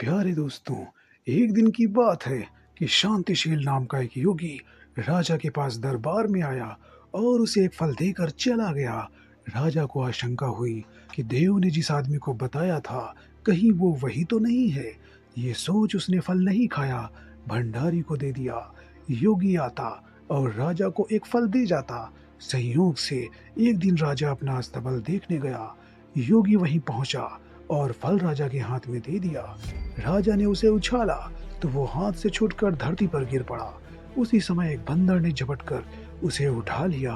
प्यारे दोस्तों, एक दिन की बात है कि शांतिशील नाम का एक योगी राजा के पास दरबार में आया और उसे एक फल देकर चला गया। राजा को आशंका हुई कि देव ने जिस आदमी को बताया था कहीं वो वही तो नहीं है। ये सोच उसने फल नहीं खाया, भंडारी को दे दिया। योगी आता और राजा को एक फल दे जाता। संयोग से एक दिन राजा अपना अस्तबल देखने गया। योगी वहीं पहुंचा और फल राजा के हाथ में दे दिया। राजा ने उसे उछाला तो वो हाथ से छूटकर धरती पर गिर पड़ा। उसी समय एक बंदर ने झपटकर उसे उठा लिया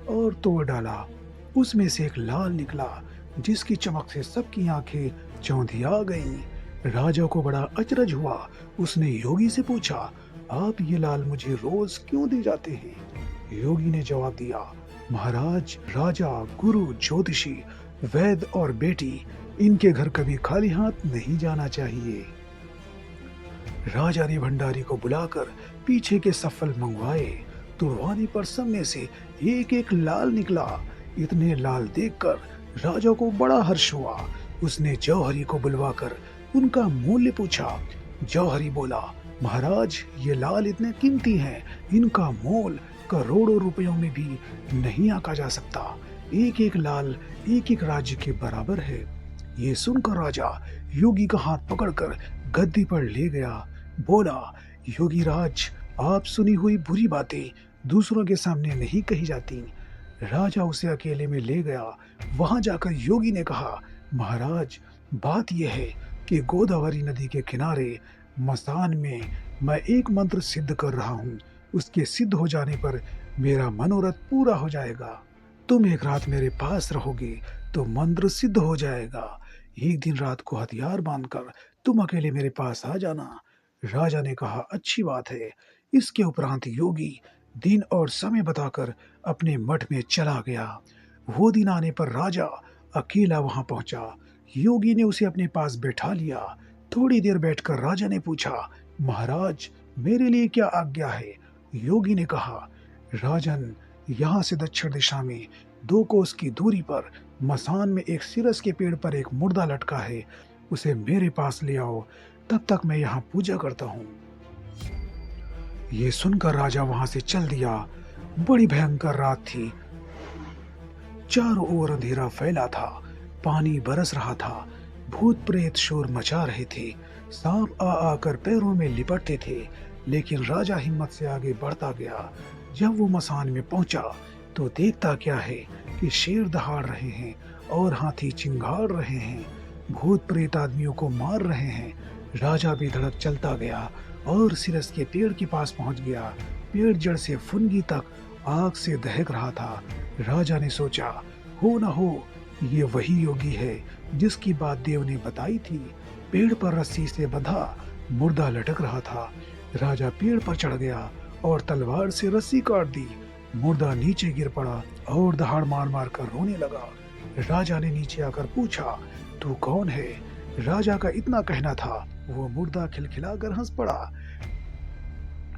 और तोड़ डाला। उसमें से एक लाल निकला जिसकी चमक से सबकी आंखें चौंधिया गईं। राजा को बड़ा अचरज हुआ। उसने योगी से पूछा, आप ये लाल मुझे रोज क्यों दे जाते हैं? योगी ने जवाब दिया, महाराज, राजा, गुरु, ज्योतिषी, वैद्य और बेटी, इनके घर कभी खाली हाथ नहीं जाना चाहिए। राजा ने भंडारी को बुलाकर पीछे के सब फल मंगवाए। तुड़वाने पर सब में से एक एक लाल निकला। इतने लाल देखकर राजा को बड़ा हर्ष हुआ। उसने जौहरी को बुलवाकर उनका मूल्य पूछा। जौहरी बोला, महाराज, ये लाल इतने कीमती हैं, इनका मोल करोड़ों रुपयों में भी नहीं आंका जा सकता। एक एक लाल एक एक राज्य के बराबर है। ये सुनकर राजा योगी का हाथ पकड़कर गद्दी पर ले गया। बोला, योगी राज, आप सुनी हुई बुरी बातें दूसरों के सामने नहीं कही जाती। राजा उसे अकेले में ले गया। वहां जाकर योगी ने कहा, महाराज, बात यह है कि गोदावरी नदी के किनारे मसान में मैं एक मंत्र सिद्ध कर रहा हूँ। उसके सिद्ध हो जाने पर मेरा मनोरथ पूरा हो जाएगा। तुम एक रात मेरे पास रहोगे तो मंत्र सिद्ध हो जाएगा। एक दिन रात को हथियार बांधकर तुम अकेले मेरे पास आ जाना। राजा ने कहा, अच्छी बात है। इसके उपरांत योगी दिन और समय बताकर अपने मठ में चला गया। वो दिन आने पर राजा अकेला वहां पहुंचा। योगी ने उसे अपने पास बैठा लिया। थोड़ी देर बैठकर राजा ने पूछा, महाराज, मेरे लिए क्या आज्ञा है? योगी ने कहा, राजन, यहाँ से दक्षिण दिशा में 2 कोस की दूरी पर मसान में एक सिरस के पेड़ पर एक मुर्दा लटका है। उसे मेरे पास ले आओ, तब तक मैं यहाँ पूजा करता हूँ। ये सुनकर राजा वहां से चल दिया। बड़ी भयंकर रात थी। चारों ओर अंधेरा फैला था। पानी बरस रहा था। भूत प्रेत शोर मचा रहे थे। सांप आ आकर पैरों में लिपटते थे। लेकिन राजा हिम्मत से आगे बढ़ता गया। जब वो मसान में पहुंचा तो देखता क्या है कि शेर दहाड़ रहे हैं और हाथी चिंगाड़ रहे हैं। भूत प्रेत आदमियों को मार रहे हैं। राजा भी धड़क चलता गया और सिरस के पेड़ के पास पहुंच गया। पेड़ जड़ से फुनगी तक आग से दहक रहा था। राजा ने सोचा, हो न हो ये वही योगी है जिसकी बात देव ने बताई थी। पेड़ पर रस्सी से बंधा मुर्दा लटक रहा था। राजा पेड़ पर चढ़ गया और तलवार से रस्सी काट दी। मुर्दा नीचे गिर पड़ा और दहाड़ मार मार कर रोने लगा। राजा ने नीचे आकर पूछा, तू कौन है? राजा का इतना कहना था, वो मुर्दा खिलखिलाकर हंस पड़ा।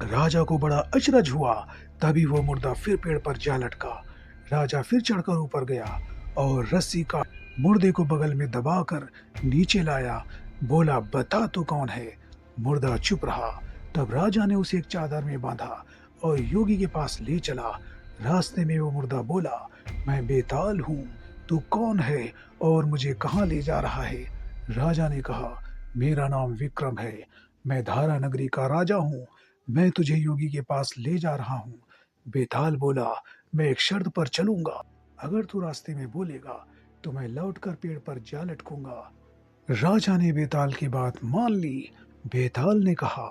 राजा को बड़ा अचरज हुआ। तभी वो मुर्दा फिर पेड़ पर जा लटका। राजा फिर चढ़कर ऊपर गया और रस्सी का मुर्दे को बगल में दबाकर नीचे लाया। बोला, बता तू कौन है? मुर्दा चुप रहा। तब राजा ने उसे एक चादर में बांधा और योगी के पास ले चला। रास्ते में वो मुर्दा बोला, मैं बेताल हूँ, तू कौन है और मुझे कहाँ ले जा रहा है? राजा ने कहा, मेरा नाम विक्रम है, मैं धारा नगरी का राजा हूँ, मैं तुझे योगी के पास ले जा रहा हूँ। बेताल बोला, मैं एक शर्त पर चलूंगा, अगर तू रास्ते में बोलेगा तो मैं लौटकर पेड़ पर जा लटकूंगा। राजा ने बेताल की बात मान ली। बेताल ने कहा,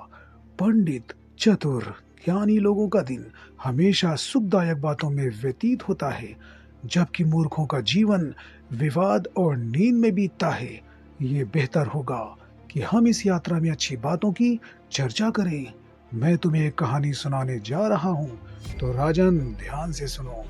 पंडित, चतुर, ज्ञानी लोगों का दिन हमेशा सुखदायक बातों में व्यतीत होता है, जबकि मूर्खों का जीवन विवाद और नींद में बीतता है। ये बेहतर होगा कि हम इस यात्रा में अच्छी बातों की चर्चा करें। मैं तुम्हें एक कहानी सुनाने जा रहा हूँ, तो राजन, ध्यान से सुनो।